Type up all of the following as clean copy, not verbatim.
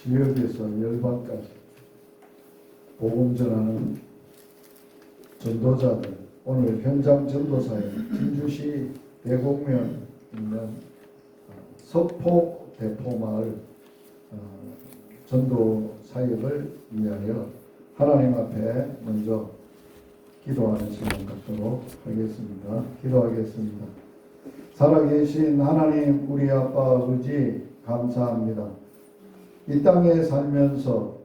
지역에서 열방까지 복음 전하는 전도자들, 오늘 현장 전도사에 진주시 대곡면 있는 석포 대포마을 전도 사역을 위하여 하나님 앞에 먼저 기도하는 시간 갖도록 하겠습니다. 기도하겠습니다. 살아계신 하나님, 우리 아빠 아버지 감사합니다. 이 땅에 살면서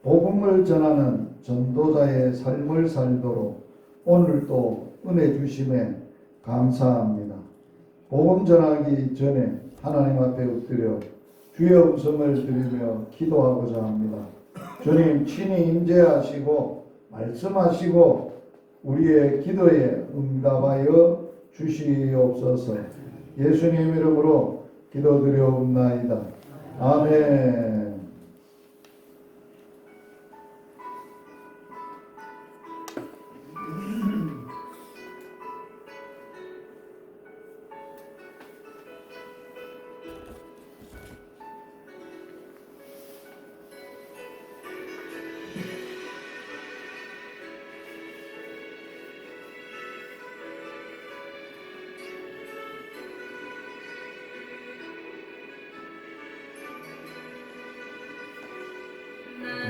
복음을 전하는 전도자의 삶을 살도록 오늘도 은혜 주심에 감사합니다. 복음 전하기 전에 하나님 앞에 엎드려 주의 음성을 들으며 기도하고자 합니다. 주님 친히 임재하시고 말씀하시고 우리의 기도에 응답하여 주시옵소서. 예수님 이름으로 기도드려옵나이다. 아멘.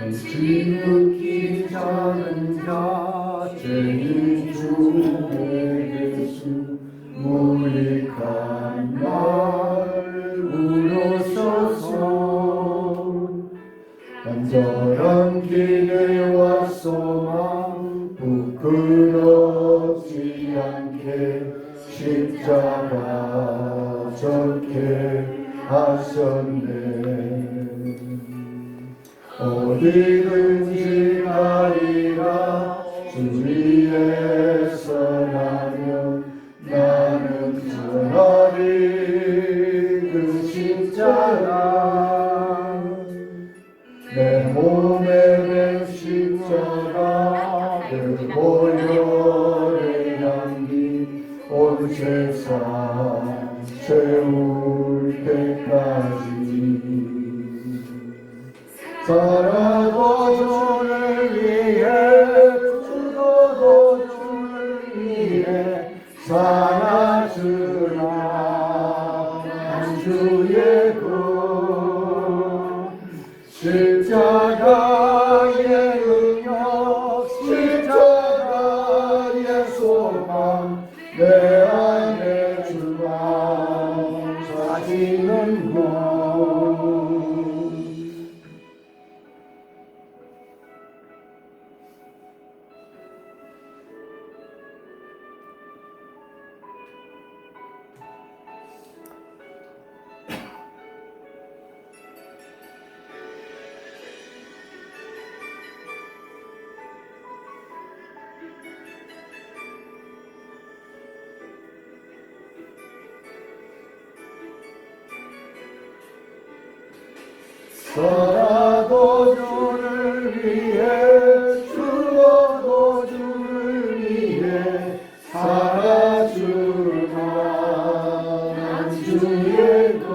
지극히 작은 자 죄인 중에 예수 무익한 날 울으셔서 간절한 기대와 소망 부끄럽지 않게 십자가 졌게 하셨네. 어디든지 가리라 주 위에 서나면 나는 전하리 그 십자가. 내 몸에 맨 십자가 그 보혈의 향기 온 세상 채울 때까지 살아도 주를 위해 죽어도 주를 위해 살아주라 한 주의 구 십자가의 능력 십자가의 소망 내 안에 주만 사시는 것. 살아도 주를 위해 죽어도 주를 위해 살아주나 난 주의 것.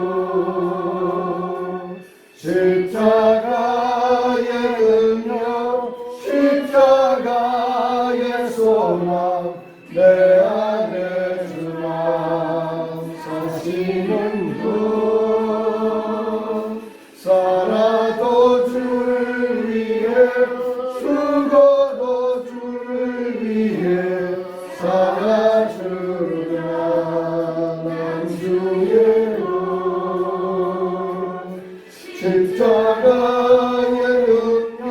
십자가의 능력 십자가의 소망 내 안에 주만 사시는 분. 살아도 주를 위해 죽어도 주를 위해 살아주라 난 주의 것. 십자가의 능력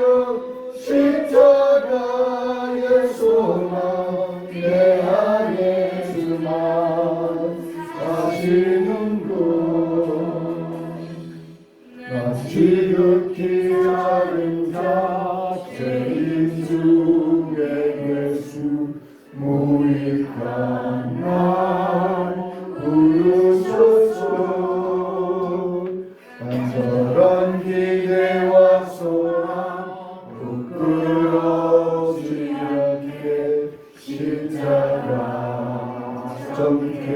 십자가의 소망 내 안에 주만 사시는 것. 지극히 작은 자 죄인 중에 예수 무익한 날 부르소서. 간절한 기대와 소망 부끄럽지 않게 십자가 졌게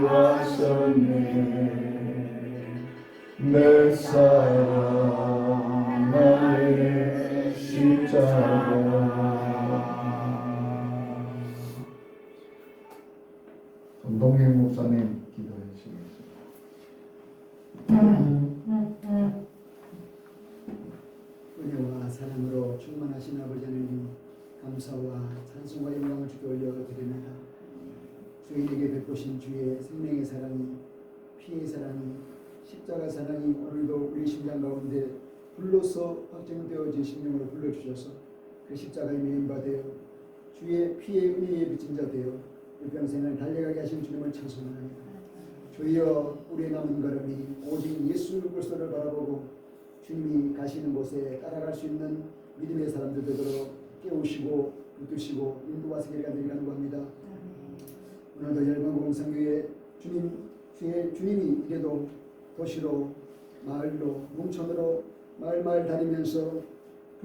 하셨네. 내 삶 송영 목사님 기도해 주시겠습니다. 은혜와 사랑으로 충만하신 아버지 하나님, 감사와 찬송과 영광을 주께 올려드립니다. 주인에게 베푸신 주의 생명의 사랑이, 피의 사랑이, 십자가 사랑이 오늘도 우리 심장 가운데 불로서 확증되어진 심령으로 불러주셔서 그 십자가의 메인바 되어 주의 피의 은혜에 빚진 자 되어 일평생을 달려가게 하신 주님을 찬송합니다. 주여, 우리의 남은 걸음이 오직 예수 그리스도를 바라보고 주님이 가시는 곳에 따라갈 수 있는 믿음의 사람들 되도록 깨우시고 붙드시고 인도와 세계를 간절히 간구합니다. 오늘도 열방공성교회 주님이 이래도 도시로 마을로 농촌으로 마을 다니면서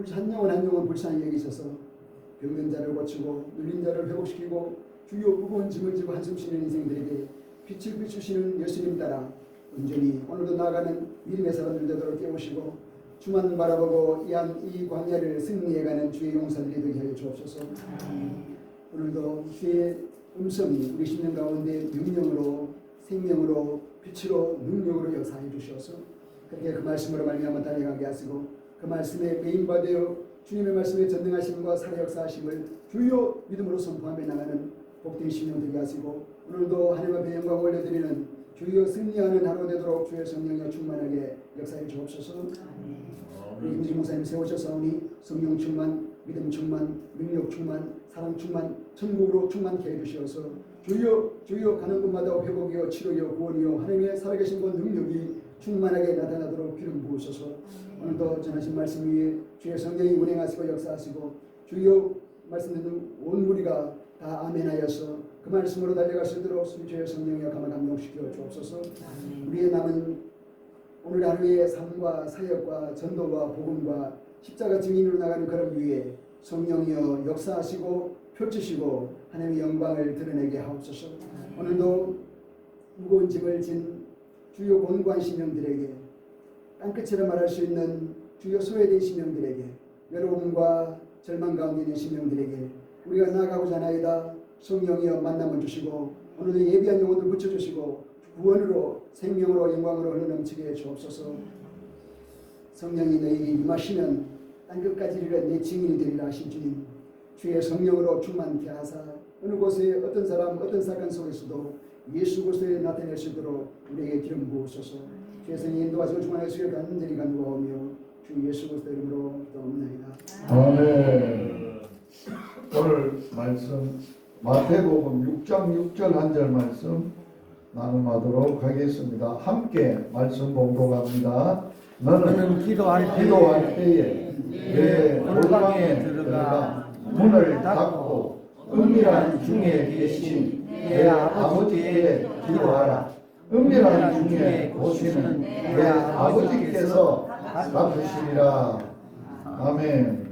한 영혼 한 영혼 불쌍히 여기셔서 병든 자를 고치고 눌린 자를 회복시키고 주요 무거운 짐을 지고 한숨 쉬는 인생들에게 빛을 비추시는 예수님 따라 온전히 오늘도 나아가는 믿음의 사람들 되도록 깨우시고 주만 바라보고 이 광야를 승리해가는 주의 용사들이 되게 하여 주옵소서. 오늘도 주의 음성이 우리 심령 가운데 명령으로 생명으로 빛으로 능력으로 역사해 주셔서 그렇게 그 말씀으로 말미암아 달려가게 하시고 그 말씀에 배임받아 주님의 말씀에 전능하심과 살아 역사하심을 주요 믿음으로 선포하며 나가는 복된 심령 되게 하시고 오늘도 하나님 앞에 영광 올려드리는 주여 승리하는 하루 되도록 주의 성령이 충만하게 역사해 주옵소서. 우리 김지 목사님 세우셨사오니 성령 충만, 믿음 충만, 능력 충만, 사랑 충만, 천국으로 충만케 해주시어서 주여 가는 곳마다 회복이요 치료요 구원이요 하나님의 살아계신 것 능력이 충만하게 나타나도록 기름 부으소서. 오늘도 전하신 말씀 위에 주의 성령이 운행하시고 역사하시고 주여 말씀 듣는 온 무리가 다 아멘하여서 그 말씀으로 달려갈 수 있도록 주의 성령이여 감화 감동시켜 주옵소서. 우리의 남은 오늘 하루의 삶과 사역과 전도와 복음과 십자가 증인으로 나가는 걸음 위에 성령이여 역사하시고 펼치시고 하나님의 영광을 드러내게 하옵소서. 오늘도 무거운 짐을 진 주요 곤고한 심령들에게 땅끝으로 말할 수 있는 주요 소외된 심령들에게 외로움과 절망 가운데 있는 심령들에게 우리가 나아가고자 하나이다. 성령이여 만남을 주시고 오늘도 예비한 영혼을 붙여주시고 구원으로 생명으로 영광으로 흘러넘치게 해 주옵소서. 성령이 너희에게 임하시면 땅끝까지 이르러 내 증인이 되리라 하신 주님, 주의 성령으로 충만케 하사 어느 곳에 어떤 사람 어떤 사건 속에서도 예수 그리스도에 나타낼 수 있도록 우리에게 기름 부으소서. 주의 성령 인도하시고 충만하시기를 간절히 간구하오며 주 예수 그리스도 이름으로 기도합니다. 아멘. 오늘 말씀 마태복음 6장 6절 한 절 말씀 나눔하도록 하겠습니다. 함께 말씀 봉독합니다. 너는 기도할 때에 내 골방에 들어가 문을 닫고 은밀한 중에 계신 내 아버지께 기도하라. 은밀한 중에 보시는 내 아버지께서 갚으시리라. 아멘.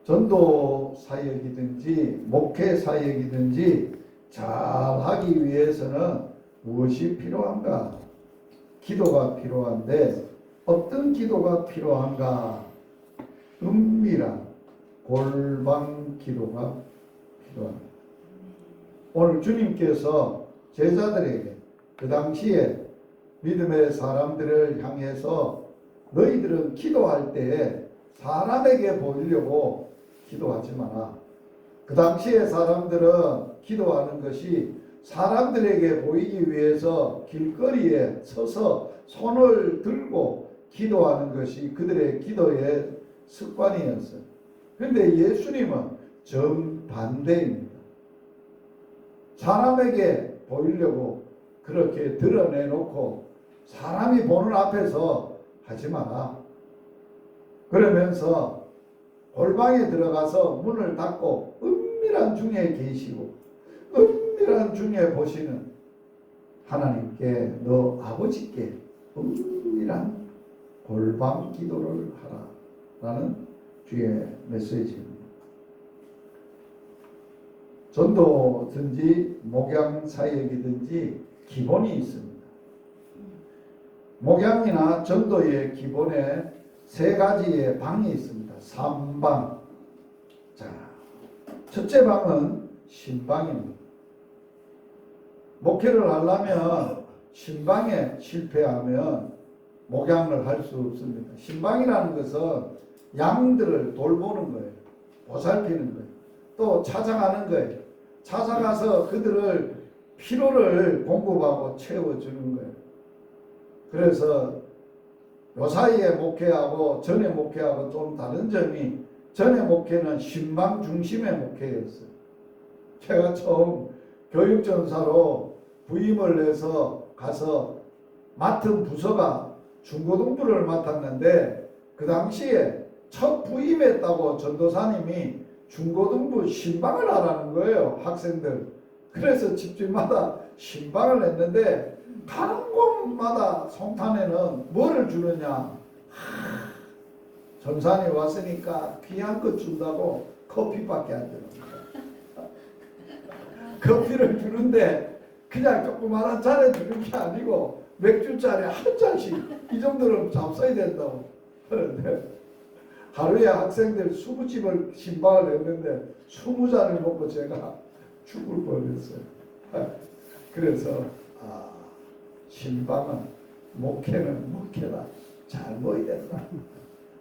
전도 사역이든지 목회 사역이든지 잘 하기 위해서는 무엇이 필요한가? 기도가 필요한데 어떤 기도가 필요한가? 은밀한 골방 기도가 필요합니다. 오늘 주님께서 제자들에게 그 당시에 믿음의 사람들을 향해서 너희들은 기도할 때에 사람에게 보이려고 기도하지 마라. 그 당시에 사람들은 기도하는 것이 사람들에게 보이기 위해서 길거리에 서서 손을 들고 기도하는 것이 그들의 기도의 습관이었어요. 그런데 예수님은 정반대입니다. 사람에게 보이려고 그렇게 드러내놓고 사람이 보는 앞에서 하지 마라. 그러면서 골방에 들어가서 문을 닫고 은밀한 중에 계시고 은밀한 중에 보시는 하나님께 너 아버지께 은밀한 골방 기도를 하라 라는 주의 메시지입니다. 전도든지 목양 사역이든지 기본이 있습니다. 목양이나 전도의 기본에 세 가지의 방이 있습니다. 3방. 자, 첫째 방은 신방입니다. 목회를 하려면 신방에 실패하면 목양을 할 수 없습니다. 신방이라는 것은 양들을 돌보는 거예요. 보살피는 거예요. 또 찾아가는 거예요. 찾아가서 그들을 피로를 공급하고 채워주는 거예요. 그래서 요 사이에 목회하고 전에 목회하고 좀 다른 점이, 전에 목회는 신방 중심의 목회였어요. 제가 처음 교육전사로 부임을 해서 가서 맡은 부서가 중고등부를 맡았는데, 그 당시에 첫 부임했다고 전도사님이 중고등부 신방을 하라는 거예요, 학생들. 그래서 집집마다 신방을 했는데, 가는 곳마다 송탄에는 뭐를 주느냐, 전산이 왔으니까 귀한 것 준다고 커피밖에 안 주는 거예요. 커피를 주는데 그냥 조그마한 잔에 주는 게 아니고 맥주잔에 한 잔씩, 이 정도는 잡숴야 된다고. 그런데 하루에 학생들 20집을 신방을 했는데 20잔을 먹고 제가 죽을 뻔했어요. 그래서 신방은, 목회는 목회다, 잘 먹어야 된다.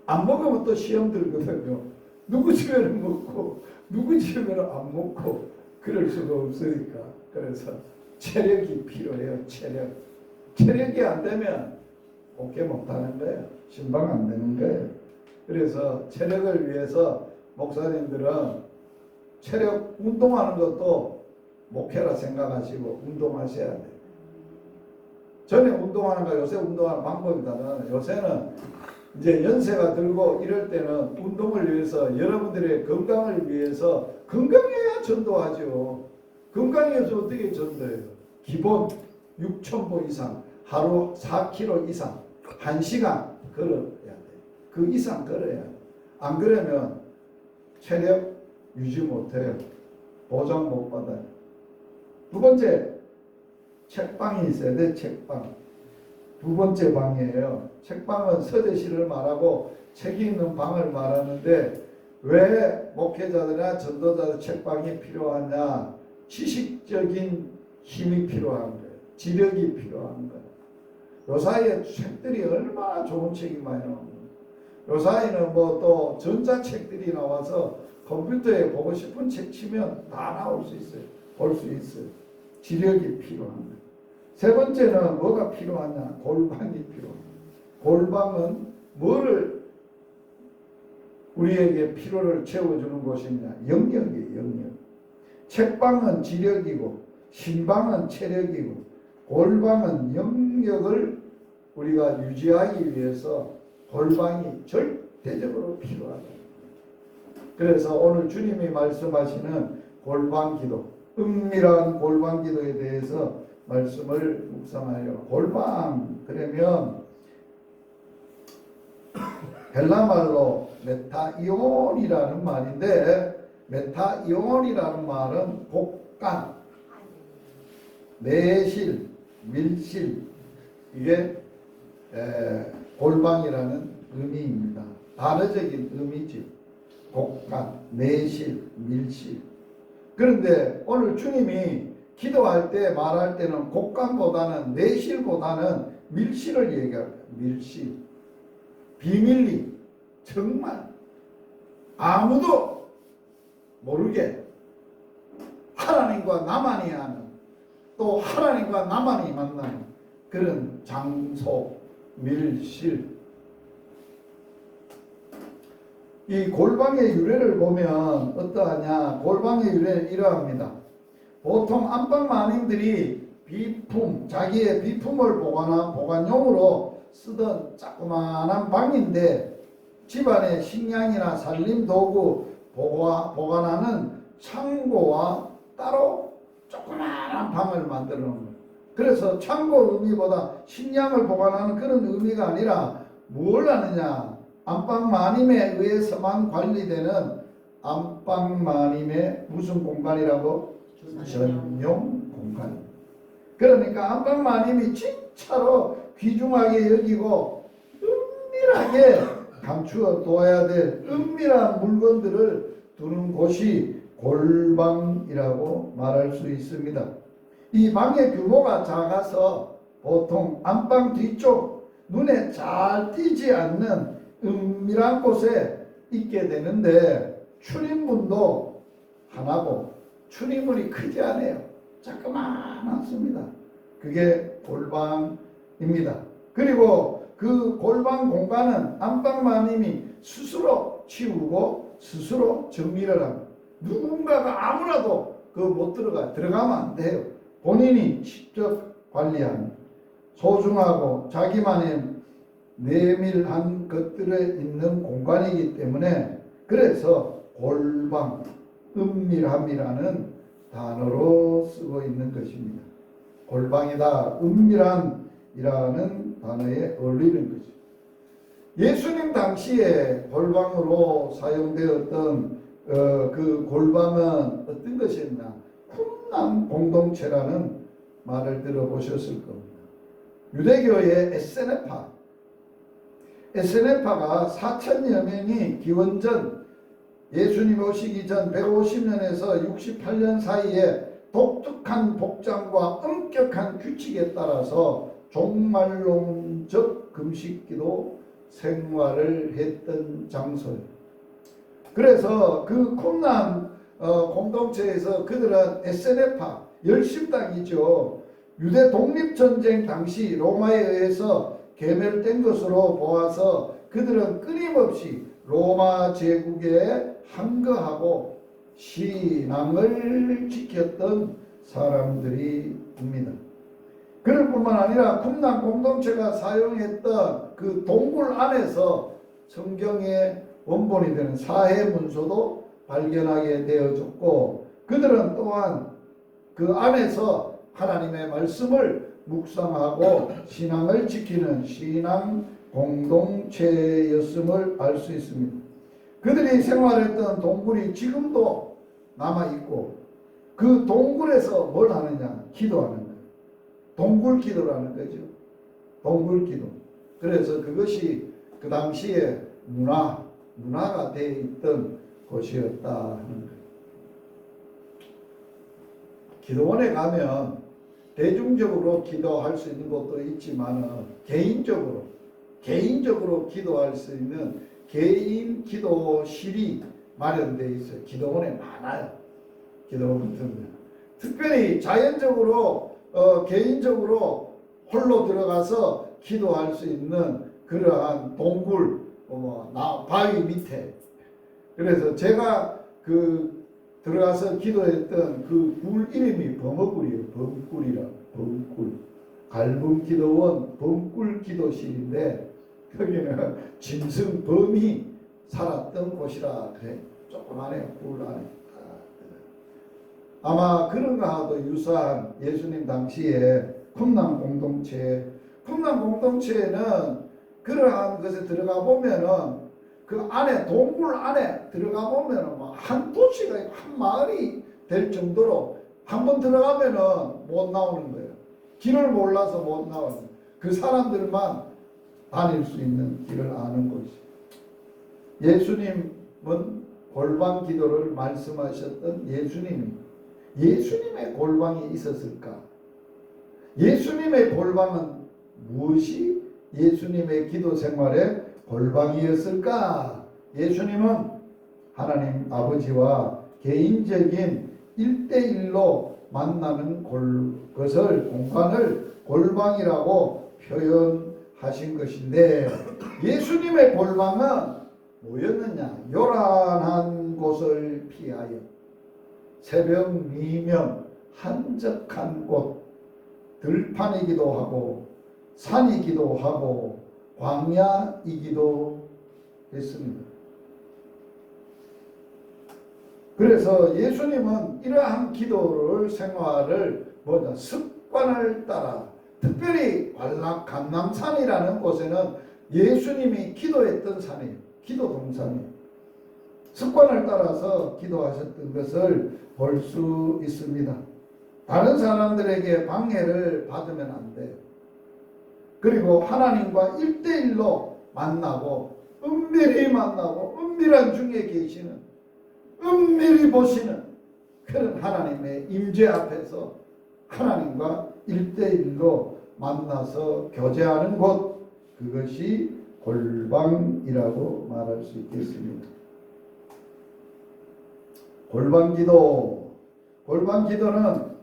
안 먹으면 또 시험 들거든요. 누구 집에는 먹고 누구 집에는 안 먹고 그럴 수가 없으니까. 그래서 체력이 필요해요. 체력이 안 되면 목회 못하는 거예요. 신방 안 되는 거예요. 그래서 체력을 위해서 목사님들은 체력 운동하는 것도 목회라 생각하시고 운동하셔야 돼요. 전에 운동하는 거 요새 운동하는 방법이다는, 요새는 이제 연세가 들고 이럴 때는 운동을 위해서, 여러분들의 건강을 위해서, 건강해야 전도하죠. 건강해서 어떻게 전도해요? 기본 6,000보 이상, 하루 4km 이상, 1시간 걸어야 돼요. 그 이상 걸어야 돼요. 안 그러면 체력 유지 못해요. 보장 못 받아요. 두 번째, 책방이 있어야 돼. 책방. 두 번째 방이에요. 책방은 서재실을 말하고 책이 있는 방을 말하는데, 왜 목회자들이나 전도자들 책방이 필요하냐? 지식적인 힘이 필요한 거예요. 지력이 필요한 거예요. 요 사이에 책들이 얼마나 좋은 책이 많이 나옵니다. 요 사이는 뭐 또 전자책들이 나와서 컴퓨터에 보고 싶은 책 치면 다 나올 수 있어요. 볼 수 있어요. 지력이 필요한 거예요. 세 번째는 뭐가 필요하냐? 골방이 필요합니다. 골방은 뭐를 우리에게 피로를 채워주는 곳이냐? 영역이에요. 영역. 책방은 지력이고, 신방은 체력이고, 골방은 영역을 우리가 유지하기 위해서 골방이 절대적으로 필요하다. 그래서 오늘 주님이 말씀하시는 골방기도, 은밀한 골방기도에 대해서 말씀을 묵상하여. 골방, 그러면 헬라말로 메타이온이라는 말인데, 메타이온이라는 말은 곡간, 내실, 밀실, 이게 골방이라는 의미입니다. 단어적인 의미죠. 곡간, 내실, 밀실. 그런데 오늘 주님이 기도할 때 말할 때는 곡간보다는, 내실보다는 밀실을 얘기합니다. 밀실. 비밀리. 정말 아무도 모르게 하나님과 나만이 아는, 또 하나님과 나만이 만나는 그런 장소, 밀실. 이 골방의 유래를 보면 어떠하냐? 골방의 유래는 이러합니다. 보통 안방 마님들이 비품, 자기의 비품을 보관용으로 쓰던 자그마한 방인데, 집안의 식량이나 살림 도구 보관하는 창고와 따로 조그마한 방을 만들어 놓은 거예요. 그래서 창고 의미보다 식량을 보관하는 그런 의미가 아니라 뭘 하느냐? 안방 마님에 의해서만 관리되는 안방 마님의 무슨 공간이라고? 전용 공간. 그러니까 안방 마님이 진짜로 귀중하게 여기고 은밀하게 감추어 둬야 될 은밀한 물건들을 두는 곳이 골방이라고 말할 수 있습니다. 이 방의 규모가 작아서 보통 안방 뒤쪽 눈에 잘 띄지 않는 은밀한 곳에 있게 되는데 출입문도 하나고 출입문이 크지 않아요. 자그마하습니다. 그게 골방입니다. 그리고 그 골방 공간은 안방마님이 스스로 치우고 스스로 정리를 합니다. 누군가가 아무라도 못 들어가면 안 돼요. 본인이 직접 관리하는 소중하고 자기만의 내밀한 것들에 있는 공간이기 때문에 그래서 골방, 은밀함이라는 단어로 쓰고 있는 것입니다. 골방이다, 은밀함이라는 단어에 어울리는 거죠. 예수님 당시에 골방으로 사용되었던 그 골방은 어떤 것이었나? 쿰남 공동체라는 말을 들어보셨을 겁니다. 유대교의 에세네파가 4천여 명이 기원전 예수님 오시기 전 150년에서 68년 사이에 독특한 복장과 엄격한 규칙에 따라서 종말론적 금식기도 생활을 했던 장소예요. 그래서 그 쿰남 공동체에서 그들은 에세네파 열심당이죠. 유대 독립전쟁 당시 로마에 의해서 괴멸된 것으로 보아서 그들은 끊임없이 로마 제국에 항거하고 신앙을 지켰던 사람들입니다. 그럴 뿐만 아니라 쿰남 공동체가 사용했던 그 동굴 안에서 성경의 원본이 되는 사해문서도 발견하게 되어졌고 그들은 또한 그 안에서 하나님의 말씀을 묵상하고 신앙을 지키는 신앙 공동체였음을 알 수 있습니다. 그들이 생활했던 동굴이 지금도 남아있고 그 동굴에서 뭘 하느냐? 기도하는 거예요. 동굴 기도라는 거죠. 동굴 기도. 그래서 그것이 그 당시에 문화가 되어 있던 곳이었다 하는 거예요. 기도원에 가면 대중적으로 기도할 수 있는 곳도 있지만 개인적으로 기도할 수 있는 개인 기도실이 마련되어 있어요. 기도원에 많아요. 기도원 같은 데. 특별히 자연적으로 개인적으로 홀로 들어가서 기도할 수 있는 그러한 동굴 바위 밑에. 그래서 제가 들어가서 기도했던 그 굴 이름이 범어굴이에요. 범꿀. 갈분 기도원 범꿀 기도실인데 거기는 짐승 범이 살았던 곳이라 그래. 조그만해요. 굴 안에. 아마 그런가와도 유사한 예수님 당시에 쿰남 공동체에는 그러한 것에 들어가 보면은 그 안에 동굴 안에 들어가 보면은 한 도시가 한 마을이 될 정도로 한번 들어가면은 못 나오는 거예요. 길을 몰라서 못 나오는 거예요. 그 사람들만 다닐 수 있는 길을 아는 곳이. 예수님은 골방 기도를 말씀하셨던 예수님의 골방이 있었을까? 예수님의 골방은 무엇이 예수님의 기도 생활의 골방이었을까? 예수님은 하나님 아버지와 개인적인 1대1로 만나는 공간을 골방이라고 표현하신 것인데 예수님의 골방은 뭐였느냐? 요란한 곳을 피하여 새벽 미명 한적한 곳, 들판이기도 하고 산이기도 하고 광야이기도 했습니다. 그래서 예수님은 이러한 기도를 생활을 습관을 따라 특별히 감람산이라는 곳에는 예수님이 기도했던 산이에요. 기도 동산이에요. 습관을 따라서 기도하셨던 것을 볼 수 있습니다. 다른 사람들에게 방해를 받으면 안 돼요. 그리고 하나님과 1대1로 만나고 은밀히 만나고 은밀한 중에 계시는 은밀히 보시는 그런 하나님의 임재 앞에서 하나님과 1대1로 만나서 교제하는 곳, 그것이 골방이라고 말할 수 있겠습니다. 골방기도. 골방기도는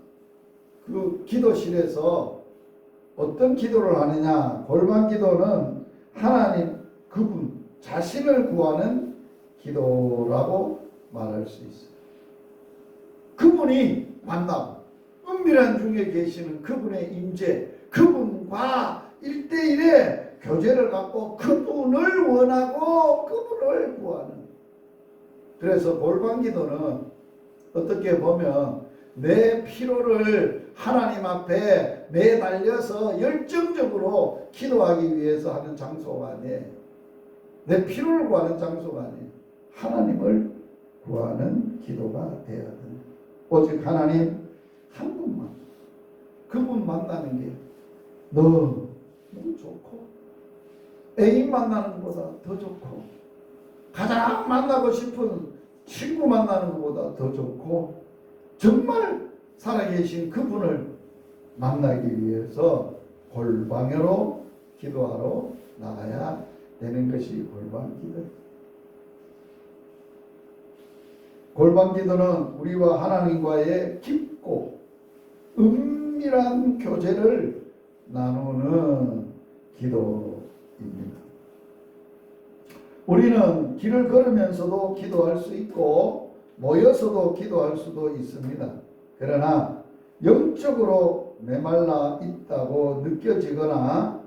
그 기도실에서 어떤 기도를 하느냐. 골방기도는 하나님 그분 자신을 구하는 기도라고 말할 수 있어요. 그분이 만나고 은밀한 중에 계시는 그분의 임재, 그분과 1대1의 교제를 갖고 그분을 원하고 그분을 구하는. 그래서 골방기도는 어떻게 보면 내 피로를 하나님 앞에 매달려서 열정적으로 기도하기 위해서 하는 장소가 아니에요. 내 피로를 구하는 장소가 아니에요. 하나님을 구하는 기도가 되어야 된다. 오직 하나님 한 분만, 그분 만나는 게 너무 좋고, 애인 만나는 것보다 더 좋고, 가장 만나고 싶은 친구 만나는 것보다 더 좋고, 정말 살아계신 그분을 만나기 위해서 골방으로 기도하러 나가야 되는 것이 골방기도. 골방기도는 우리와 하나님과의 깊고 은밀한 교제를 나누는 기도입니다. 우리는 길을 걸으면서도 기도할 수 있고 모여서도 기도할 수도 있습니다. 그러나 영적으로 메말라 있다고 느껴지거나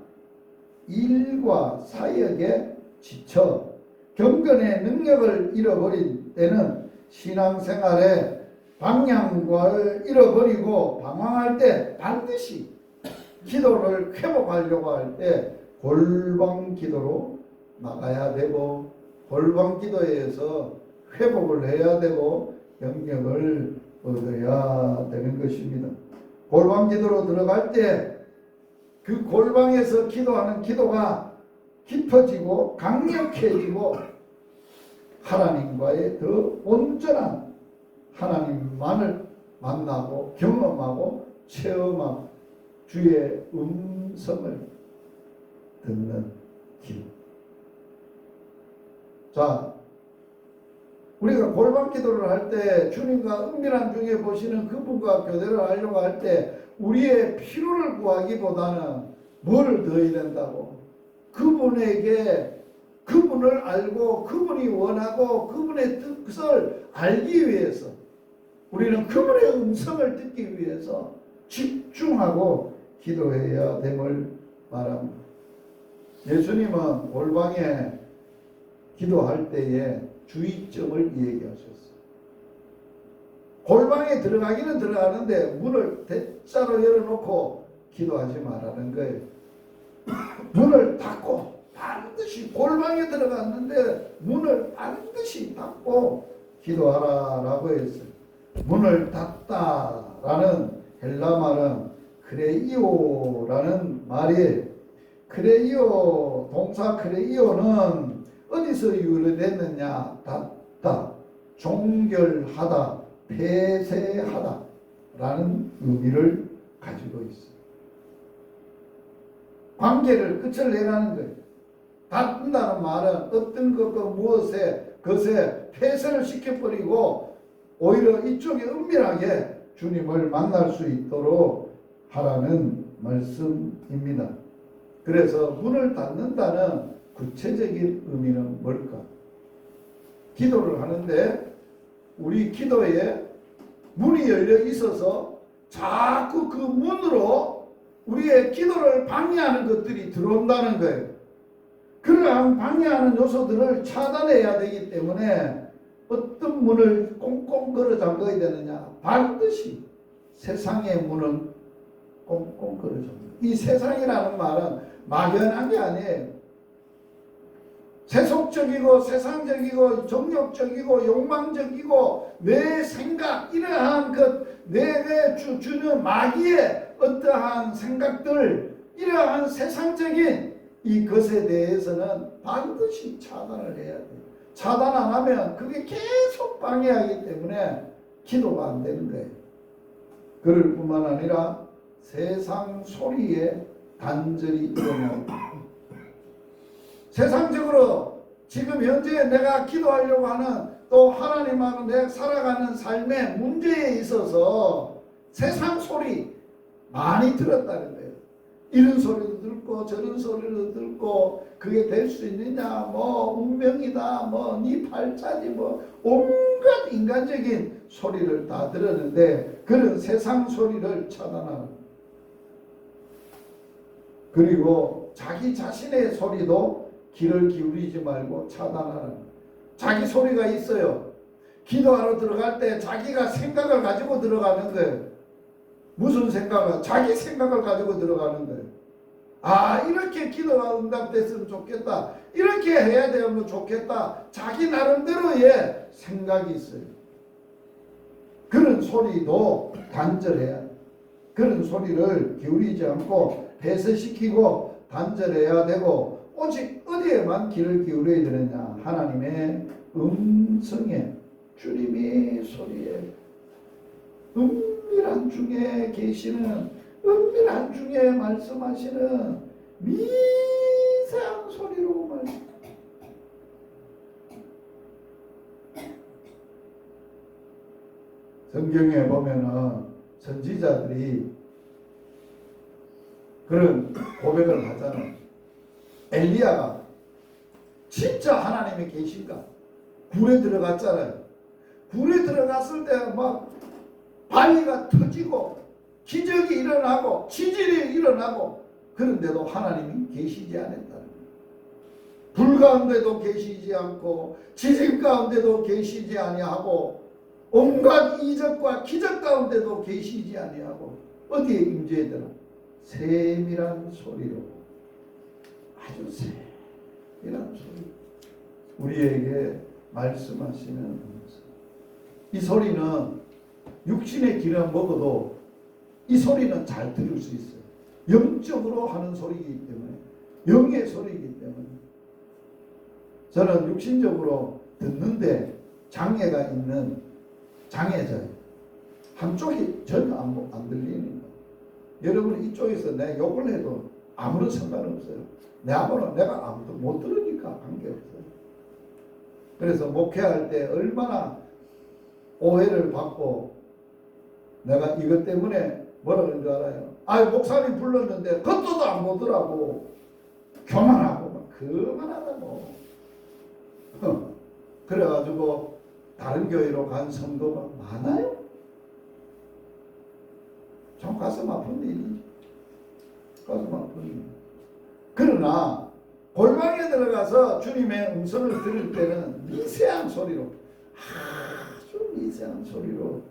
일과 사역에 지쳐 경건의 능력을 잃어버린 때는 신앙생활에 방향을 잃어버리고 방황할 때 반드시 기도를 회복하려고 할 때 골방 기도로 나가야 되고, 골방 기도에서 회복을 해야 되고 영역을 얻어야 되는 것입니다. 골방 기도로 들어갈 때 그 골방에서 기도하는 기도가 깊어지고 강력해지고 하나님과의 더 온전한 하나님만을 만나고 경험하고 체험하고 주의 음성을 듣는 기도. 자, 우리가 골방 기도를 할 때 주님과 은밀한 중에 보시는 그분과 교제를 하려고 할 때 우리의 필요를 구하기보다는 뭐를 더해야 된다고? 그분에게 그분을 알고 그분이 원하고 그분의 뜻을 알기 위해서 우리는 그분의 음성을 듣기 위해서 집중하고 기도해야 됨을 말합니다. 예수님은 골방에 기도할 때에 주의점을 얘기하셨어요. 골방에 들어가기는 들어가는데 문을 대자로 열어놓고 기도하지 말라는 거예요. 문을 닫고 반드시 골방에 들어갔는데 문을 반드시 닫고 기도하라라고 했어요. 문을 닫다라는 헬라 말은 크레이오라는 말이에요. 크레이오, 동사 크레이오는 어디서 유래됐느냐? 닫다, 종결하다, 폐쇄하다 라는 의미를 가지고 있어요. 관계를 끝을 내라는 거예요. 닫는다는 말은 어떤 것과 무엇에 것에 폐쇄를 시켜버리고 오히려 이쪽에 은밀하게 주님을 만날 수 있도록 하라는 말씀입니다. 그래서 문을 닫는다는 구체적인 의미는 뭘까? 기도를 하는데 우리 기도에 문이 열려 있어서 자꾸 그 문으로 우리의 기도를 방해하는 것들이 들어온다는 거예요. 그러한 방해하는 요소들을 차단해야 되기 때문에 어떤 문을 꽁꽁 걸어 잠가야 되느냐? 반드시 세상의 문은 꽁꽁 걸어 잠가야 돼요. 이 세상이라는 말은 막연한 게 아니에요. 세속적이고 세상적이고 정욕적이고 욕망적이고 내 생각 이러한 내게 주는 마귀의 어떠한 생각들 이러한 세상적인 이것에 대해서는 반드시 차단을 해야 돼요. 차단 안 하면 그게 계속 방해하기 때문에 기도가 안 되는 거예요. 그럴 뿐만 아니라 세상 소리에 단절이 일어나고 세상적으로 지금 현재 내가 기도하려고 하는 또 하나님하고 내가 살아가는 삶의 문제에 있어서 세상 소리 많이 들었다는 거예요. 이런 소리도 듣고 저런 소리도 듣고 그게 될 수 있느냐, 뭐 운명이다, 뭐 네 팔자지, 뭐 온갖 인간적인 소리를 다 들었는데 그런 세상 소리를 차단하는, 그리고 자기 자신의 소리도 귀를 기울이지 말고 차단하는. 자기 소리가 있어요. 기도하러 들어갈 때 자기가 생각을 가지고 들어가는 거예요. 무슨 생각을? 자기 생각을 가지고 들어가는 거예요. 아, 이렇게 기도가 응답됐으면 좋겠다, 이렇게 해야 되면 좋겠다, 자기 나름대로의 생각이 있어요. 그런 소리도 단절해야 돼요. 그런 소리를 기울이지 않고 배설시키고 단절해야 되고, 오직 어디에만 귀를 기울여야 되느냐, 하나님의 음성에, 주님의 소리에, 은밀한 중에 계시는, 은밀한 중에 말씀하시는 미세한 소리로 말씀. 성경에 보면은 선지자들이 그런 고백을 하잖아요. 엘리야가 진짜 하나님이 계신가? 굴에 들어갔잖아요. 굴에 들어갔을 때 막 바위가 터지고 기적이 일어나고 지진이 일어나고, 그런데도 하나님이 계시지 않았다는 거예요. 불 가운데도 계시지 않고 지진 가운데도 계시지 아니하고 온갖 이적과 기적 가운데도 계시지 아니하고 어디에 임재해야 되나? 세밀한 소리로, 아주 세밀한 소리, 우리에게 말씀하시는 음성. 이 소리는 육신의 귀는 먹어도 이 소리는 잘 들을 수 있어요. 영적으로 하는 소리이기 때문에, 영의 소리이기 때문에. 저는 육신적으로 듣는데 장애가 있는 장애자예요. 한쪽이 전혀 안 들리는 거예요. 여러분 이쪽에서 내 욕을 해도 아무런 상관없어요. 내가 아무도 못 들으니까 관계없어요. 그래서 목회할 때 얼마나 오해를 받고, 내가 이것 때문에 뭐라 그런 줄 알아요? 아유, 목사님 불렀는데 겉도도 안 보더라고. 교만하고 막 그만하다고. 그래가지고 다른 교회로 간 성도가 많아요. 좀 가슴 아픈 일이지. 가슴 아픈 일. 그러나 골방에 들어가서 주님의 음성을 들을 때는 미세한 소리로, 아주 미세한 소리로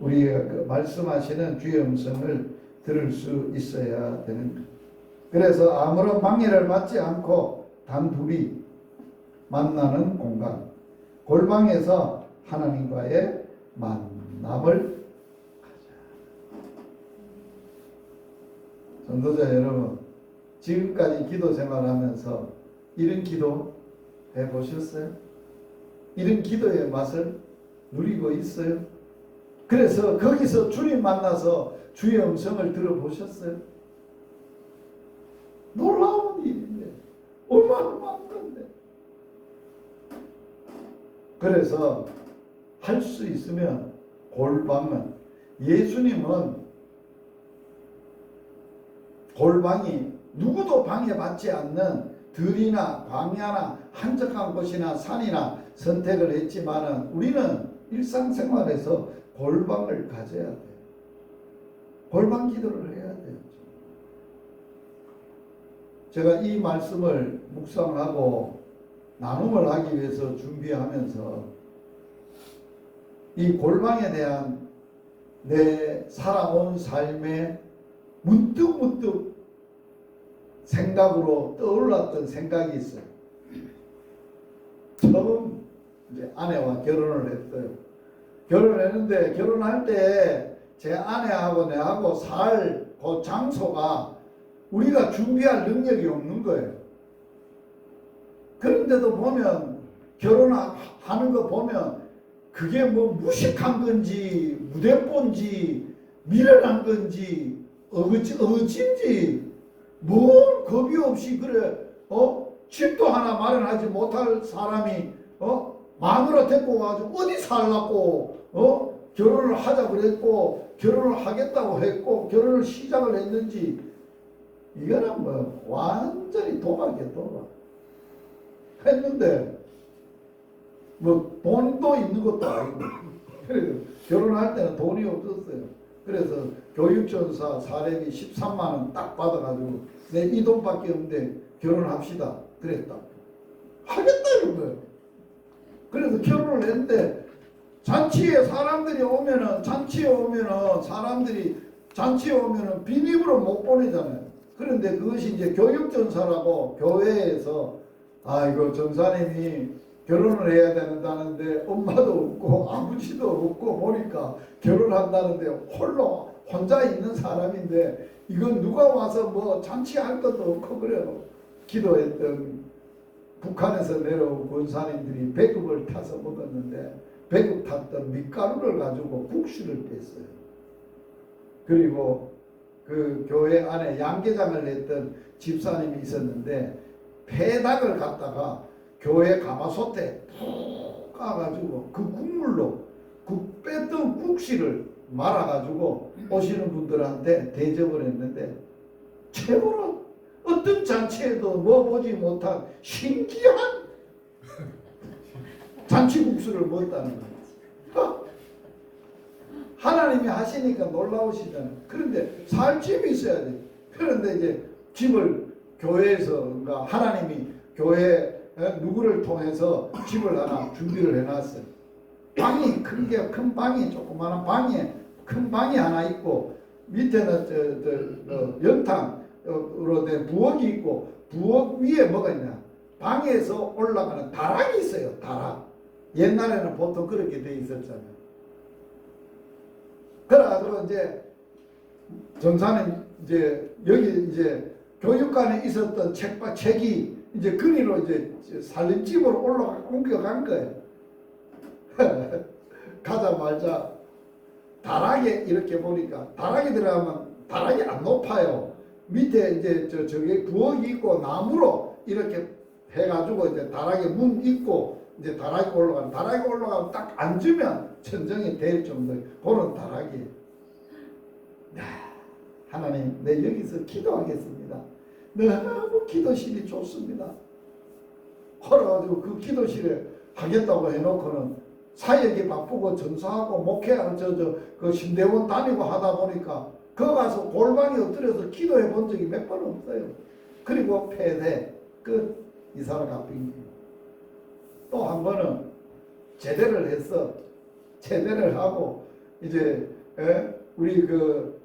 우리가 그 말씀하시는 주의 음성을 들을 수 있어야 되는 거예요. 그래서 아무런 방해를 받지 않고 단둘이 만나는 공간, 골방에서 하나님과의 만남을 가자. 전도자 여러분, 지금까지 기도 생활하면서 이런 기도 해보셨어요? 이런 기도의 맛을 누리고 있어요? 그래서 거기서 주님 만나서 주의 음성을 들어보셨어요? 놀라운 일인데, 얼마나 많은 건데. 그래서 할 수 있으면 골방은, 예수님은 골방이 누구도 방해받지 않는 들이나 광야나 한적한 곳이나 산이나 선택을 했지만은 우리는 일상생활에서 골방을 가져야 돼요. 골방 기도를 해야 돼요. 제가 이 말씀을 묵상하고 나눔을 하기 위해서 준비하면서 이 골방에 대한 내 살아온 삶의 문득문득 생각으로 떠올랐던 생각이 있어요. 처음 이제 아내와 결혼을 했어요. 결혼을 했는데 결혼할 때 제 아내하고 내하고 살 그 장소가 우리가 준비할 능력이 없는 거예요. 그런데도 보면 결혼하는 거 보면 그게 뭐 무식한 건지 무대뽀인지 미련한 건지 어거진지 뭔 겁이 없이 그래 집도 하나 마련하지 못할 사람이 마누라 데리고 가지고 어디 살라고 결혼을 하자 그랬고 결혼을 하겠다고 했고 결혼을 시작을 했는지 이거는 뭐 완전히 도박이야 도박. 했는데 뭐 돈도 있는 것도 아니고 그래서 결혼할 때는 돈이 없었어요. 그래서 교육전사 사례비 13만 원 딱 받아가지고 내 이 돈밖에 없는데 결혼합시다 그랬다. 하겠다 이런 거예요. 그래서 결혼을 했는데 잔치에 오면은 빈입으로 못 보내잖아요. 그런데 그것이 이제 교육전사라고 교회에서 이거 전사님이 결혼을 해야 된다는데 엄마도 없고 아버지도 없고 보니까 결혼한다는데 홀로 혼자 있는 사람인데 이건 누가 와서 뭐 잔치할 것도 없고 그래요. 기도했던 북한에서 내려온 권사님들이 배급을 타서 먹었는데 배급 탔던 밀가루를 가지고 국수를 뺐어요. 그리고 그 교회 안에 양계장을 냈던 집사님이 있었는데 폐닭을 갖다가 교회 가마솥에 푹 까가지고 그 국물로 그 뺐던 국시를 말아가지고 오시는 분들한테 대접을 했는데 최고로 어떤 잔치에도 먹어보지 못한 신기한 잔치국수를 먹었다는 거예요. 하나님이 하시니까 놀라우시잖아요. 그런데 살 집이 있어야 돼요. 그런데 이제 집을 교회에서 그러니까 하나님이 교회 누구를 통해서 집을 하나 준비를 해놨어요. 방이 큰 방이 조그마한 방에 큰 방이 하나 있고 밑에는 연탄으로 된 부엌이 있고 부엌 위에 뭐가 있냐 방에서 올라가는 다락이 있어요. 다락. 옛날에는 보통 그렇게 돼 있었잖아요. 그래가지고 이제 전사는 이제 여기 이제 교육관에 있었던 책이 이제 근위로 이제 살림집으로 옮겨간 거예요. 가자마자 다락에 이렇게 보니까 다락에 들어가면 다락이 안 높아요. 밑에 이제 저기 부엌이 있고 나무로 이렇게 해가지고 이제 다락에 문 있고 이제 다락이 올라가면 딱 앉으면 천정이 될 정도의 그런 다락이에요. 하나님 내 여기서 기도하겠습니다. 너무 기도실이 좋습니다. 그래가지고 그 기도실에 하겠다고 해놓고는 사역이 바쁘고 전사하고 목회하고 그 신대원 다니고 하다 보니까 거 가서 골방에 엎드려서 기도해 본 적이 몇 번 없어요. 그리고 폐쇄 끝 이사를 갚은 또 한 번은 제대를 했어. 제대를 하고 이제 우리 그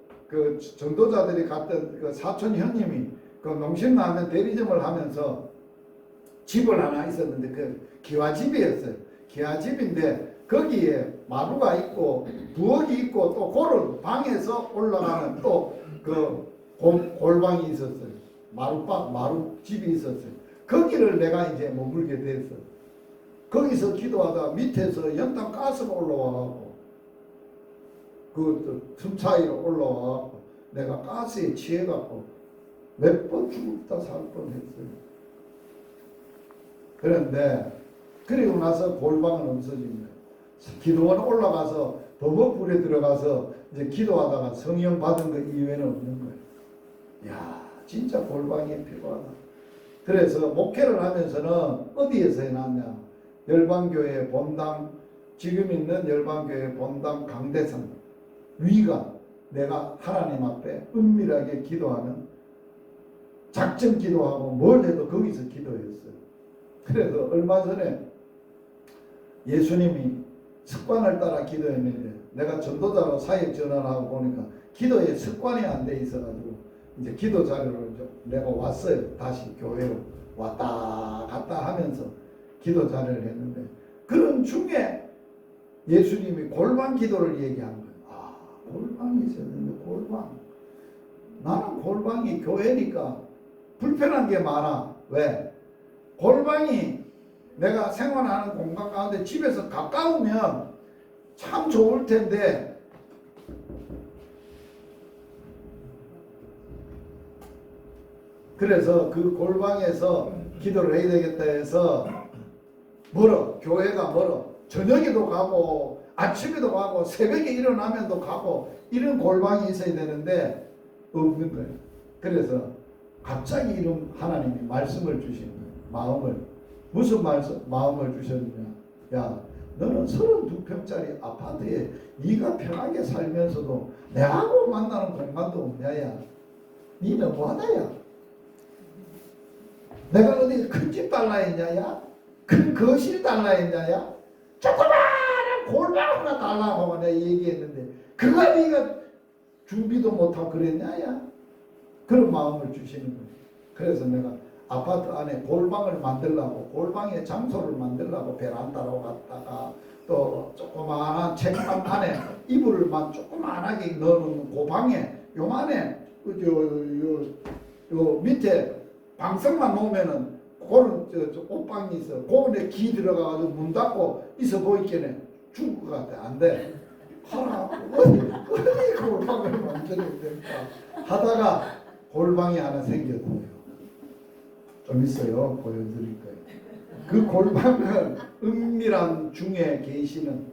전도자들이 갔던 그 사촌 형님이 그 농심라면 대리점을 하면서 집을 하나 있었는데 그 기와집이었어요. 기와집인데 거기에 마루가 있고 부엌이 있고 또 그런 방에서 올라가는 또 그 골방이 있었어요. 마루집이 있었어요. 거기를 내가 이제 머물게 됐어. 거기서 기도하다 밑에서 연탄 가스가 올라와갖고 그 틈 사이로 올라와갖고 내가 가스에 취해갖고 몇 번 죽다 살 뻔했어요. 그런데 그리고 나서 골방은 없어집니다. 기도원 올라가서 도목불에 들어가서 이제 기도하다가 성령 받은 것 이외에는 없는 거예요. 야, 진짜 골방이 필요하다. 그래서 목회를 하면서는 어디에서 해놨냐? 열방교회 본당, 지금 있는 열방교회 본당 강대상 위가 내가 하나님 앞에 은밀하게 기도하는 작정 기도하고 뭘 해도 거기서 기도했어요. 그래서 얼마 전에 예수님이 습관을 따라 기도했는데 내가 전도자로 사역 전환하고 보니까 기도에 습관이 안 돼 있어가지고 이제 기도 자료를 내가 왔어요. 다시 교회로 왔다 갔다 하면서 기도 자료를 했는데 그런 중에 예수님이 골방 기도를 얘기한 거예요. 아, 골방이 있었는데 골방. 나는 골방이 교회니까 불편한 게 많아. 왜? 골방이 내가 생활하는 공간 가운데 집에서 가까우면 참 좋을 텐데 그래서 그 골방에서 기도를 해야 되겠다 해서 멀어. 교회가 멀어. 저녁에도 가고 아침에도 가고 새벽에 일어나면도 가고 이런 골방이 있어야 되는데 없는 거예요. 그래서 갑자기 이런 하나님이 말씀을 주시는 거예요. 마음을. 무슨 마음을 주셨느냐. 야, 너는 32평짜리 아파트에 네가 편하게 살면서도 내하고 만나는 공간도 없냐. 야, 니는 뭐하다야. 내가 어디 큰 집 달라 했냐. 야, 큰 거실 달라 했냐. 야, 조그마한 골방 하나 달라고 내가 얘기했는데 그거 네가 준비도 못하고 그랬냐. 야, 그런 마음을 주시는 거예요. 그래서 내가 아파트 안에 골방을 만들려고 골방에 장소를 만들려고 베란다로 갔다가 또 조그마한 책방 안에 이불만 조그만하게 넣어놓는 그 방에 요만해 요 밑에 방석만 놓으면은 그런 저 옷방이 있어. 그거에 기 들어가가지고 문 닫고 있어 보이겠네. 죽을 것 같아. 안 돼. 하나 어디 골방을 만들어야 될까 하다가 골방이 하나 생겼어요. 좀 있어요. 보여드릴 거예요. 그 골방은 은밀한 중에 계시는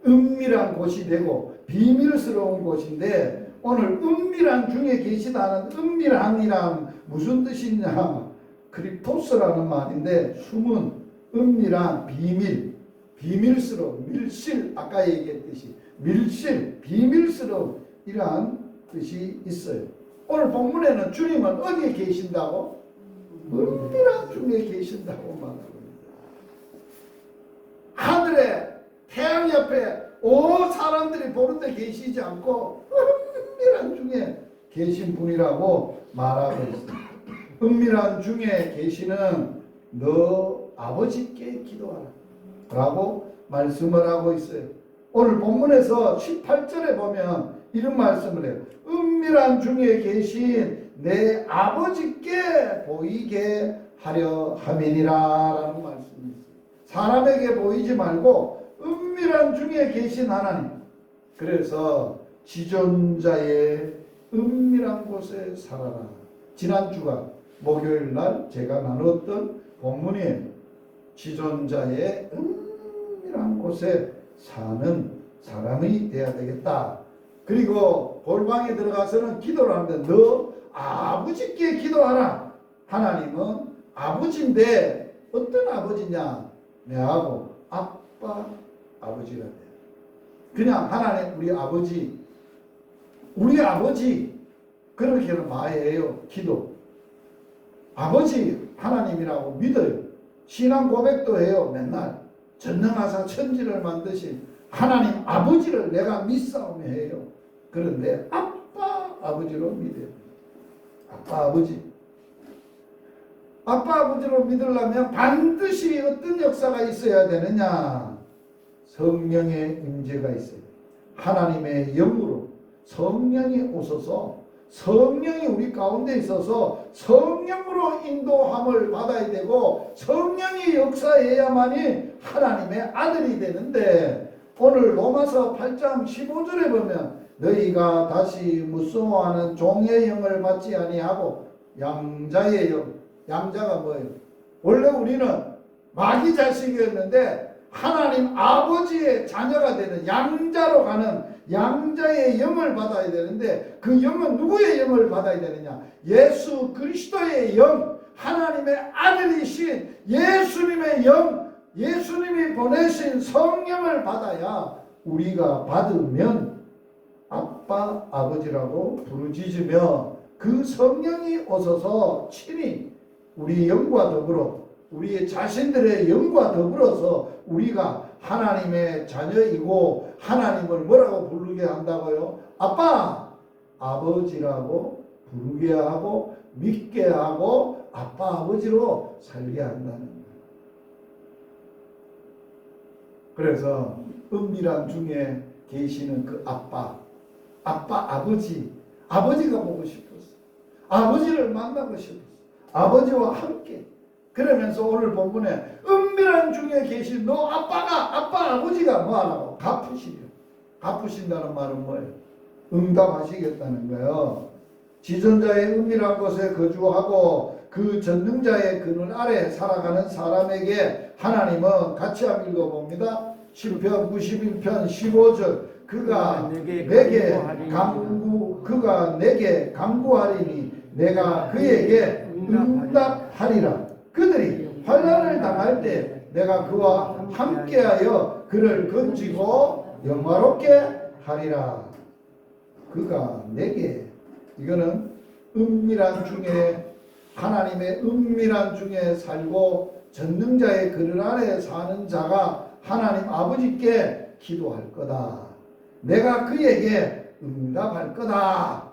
은밀한 곳이 되고 비밀스러운 곳인데 오늘 은밀한 중에 계시다는 은밀한이란 무슨 뜻이냐. 크립토스라는 말인데 숨은 은밀한 비밀 비밀스러운 밀실 아까 얘기했듯이 밀실 비밀스러운 이러한 뜻이 있어요. 오늘 본문에는 주님은 어디에 계신다고? 은밀한 중에 계신다고 말합니다. 하늘에 태양 옆에 사람들이 보는데 계시지 않고 은밀한 중에 계신 분이라고 말하고 있습니다. 은밀한 중에 계시는 너 아버지께 기도하라 라고 말씀을 하고 있어요. 오늘 본문에서 18절에 보면 이런 말씀을 해요. 은밀한 중에 계신 내 아버지께 보이게 하려 함이니라 라는 말씀이 있어요. 사람에게 보이지 말고 은밀한 중에 계신 하나님. 그래서 지존자의 은밀한 곳에 살아라. 지난주가 목요일 날 제가 나눴던 본문이에요. 지존자의 은밀한 곳에 사는 사람이 되어야 되겠다. 그리고 골방에 들어가서는 기도를 하는데 너 아버지께 기도하라. 하나님은 아버지인데 어떤 아버지냐? 내하고 아빠 아버지가 돼요. 그냥 하나님 우리 아버지 그렇게는 말해요. 기도 아버지 하나님이라고 믿어요. 신앙 고백도 해요. 맨날 전능하사 천지를 만드신 하나님 아버지를 내가 믿사오며 해요. 그런데 아빠 아버지로 믿어요. 아빠 아버지로 믿으려면 반드시 어떤 역사가 있어야 되느냐? 성령의 임재가 있어요. 하나님의 영으로 성령이 오셔서 성령이 우리 가운데 있어서 성령으로 인도함을 받아야 되고 성령이 역사해야만이 하나님의 아들이 되는데 오늘 로마서 8장 15절에 보면 너희가 다시 무서워하는 종의 영을 받지 아니하고 양자의 영. 양자가 뭐예요? 원래 우리는 마귀 자식이었는데 하나님 아버지의 자녀가 되는 양자로 가는 양자의 영을 받아야 되는데 그 영은 누구의 영을 받아야 되느냐? 예수 그리스도의 영, 하나님의 아들이신 예수님의 영, 예수님이 보내신 성령을 받아야 우리가 받으면 아빠 아버지라고 부르짖으며 그 성령이 오셔서 친히 우리 영과 더불어 우리 자신들의 영과 더불어서 우리가 하나님의 자녀이고 하나님을 뭐라고 부르게 한다고요? 아빠, 아버지라고 부르게 하고 믿게 하고 아빠, 아버지로 살게 한다는 거예요. 그래서 은밀한 중에 계시는 그 아빠, 아버지가 보고 싶었어. 아버지를 만나고 싶었어. 아버지와 함께. 그러면서 오늘 본문에 은밀한 중에 계신 너 아빠 아버지가 뭐하라고? 갚으시려. 갚으신다는 말은 뭐예요? 응답하시겠다는 거예요. 지존자의 은밀한 곳에 거주하고 그 전능자의 그늘 아래 살아가는 사람에게 하나님은 같이 한번 읽어봅니다. 시편 91편 15절 그가 내게 강구하리니 내가 그에게 응답하리라. 그들이 환난을 당할 때 내가 그와 함께하여 그를 건지고 영화롭게 하리라. 그가 내게, 이거는 은밀한 중에, 하나님의 은밀한 중에 살고 전능자의 그늘 아래 사는 자가 하나님 아버지께 기도할 거다. 내가 그에게 응답할 거다.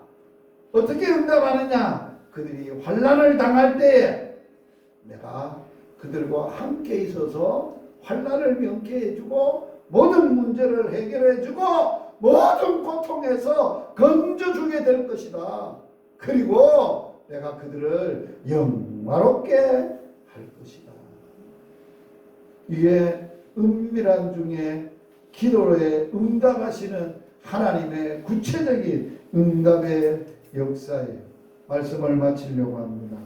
어떻게 응답하느냐? 그들이 환난을 당할 때에 내가 그들과 함께 있어서 환난을 명쾌해주고 모든 문제를 해결해주고 모든 고통에서 건져주게 될 것이다. 그리고 내가 그들을 영화롭게 할 것이다. 이게 은밀한 중에 기도에 응답하시는 하나님의 구체적인 응답의 역사에 말씀을 마치려고 합니다.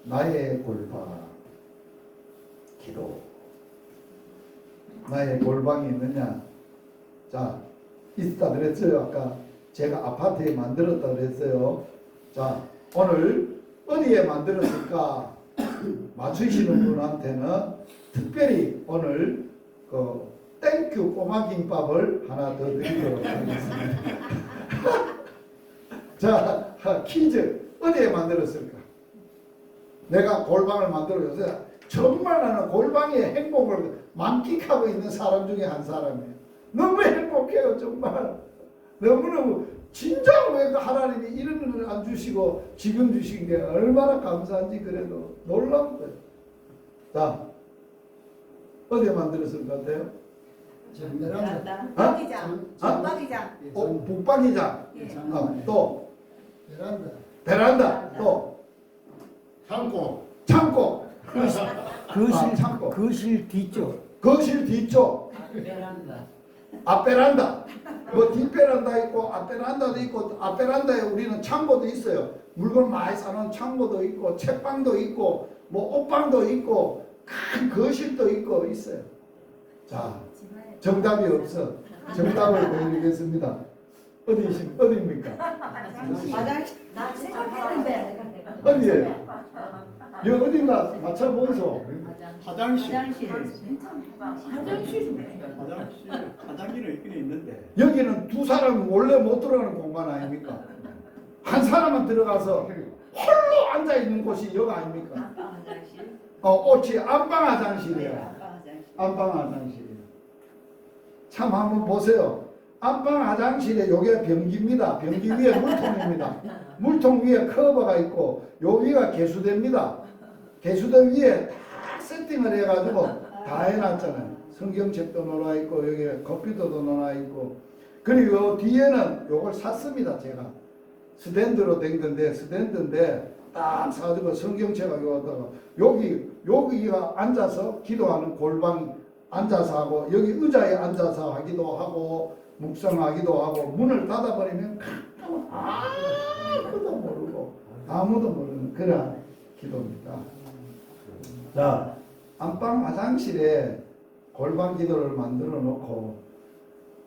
나의 골방, 기도. 나의 골방이 있느냐? 자, 있다 그랬어요. 아까 제가 아파트에 만들었다 그랬어요. 자, 오늘 어디에 만들었을까? 맞추시는 분한테는 특별히 오늘 그 땡큐 꼬마김밥을 하나 더 드리도록 하겠습니다. 자, 퀴즈. 어디에 만들었을까? 내가 골방을 만들어줘서 정말 나는 골방의 행복을 만끽하고 있는 사람 중에 한 사람이에요. 너무 행복해요. 정말 너무너무 진짜 왜 하나님이 이런 걸 안 주시고 지금 주신 게 얼마나 감사한지 그래도 놀라운 거예요. 자, 어디에 만들었을 것 같아요? 베란다. 북박이장. 북박이장. 북박이장. 또 베란다. 또 창고. 창고. 창고. 거실 뒤쪽. 거실 뒤쪽. 앞베란다. 뭐 뒷베란다 있고 앞베란다도 있고 앞베란다에 우리는 창고도 있어요. 물건 많이 사놓은 창고도 있고 책방도 있고 뭐 옷방도 있고 큰 거실도 있고 있어요. 자, 정답이 없어. 정답을 보여드리겠습니다. 어디입니까? 화장실. 나 생각했는데. 어디에요? 여기 어딘가 맞춰보이소. 화장실. 화장실은 있긴 있는데. 여기는 두 사람 원래 못 들어가는 공간 아닙니까? 한 사람만 들어가서 홀로 앉아있는 곳이 여기 아닙니까? 옳지. 안방 화장실이에요. 안방 화장실이에요. 참 한번 보세요. 안방 화장실에 요게 변기입니다. 변기 위에 물통입니다. 물통 위에 커버가 있고 요 위가 개수대입니다. 개수대 위에 다 세팅을 해가지고 다 해놨잖아요. 성경책도 놓아있고 여기 컴퓨터도 놓아있고 그리고 뒤에는 요걸 샀습니다. 제가 스탠드로 된 건데 스탠드인데 딱 사가지고 성경책을 갖다가 여기가 앉아서 기도하는 골방 앉아서 하고 여기 의자에 앉아서 하기도 하고 묵상하기도 하고 문을 닫아버리면 아무도 모르는 그런 기도입니다. 자, 안방 화장실에 골방 기도를 만들어 놓고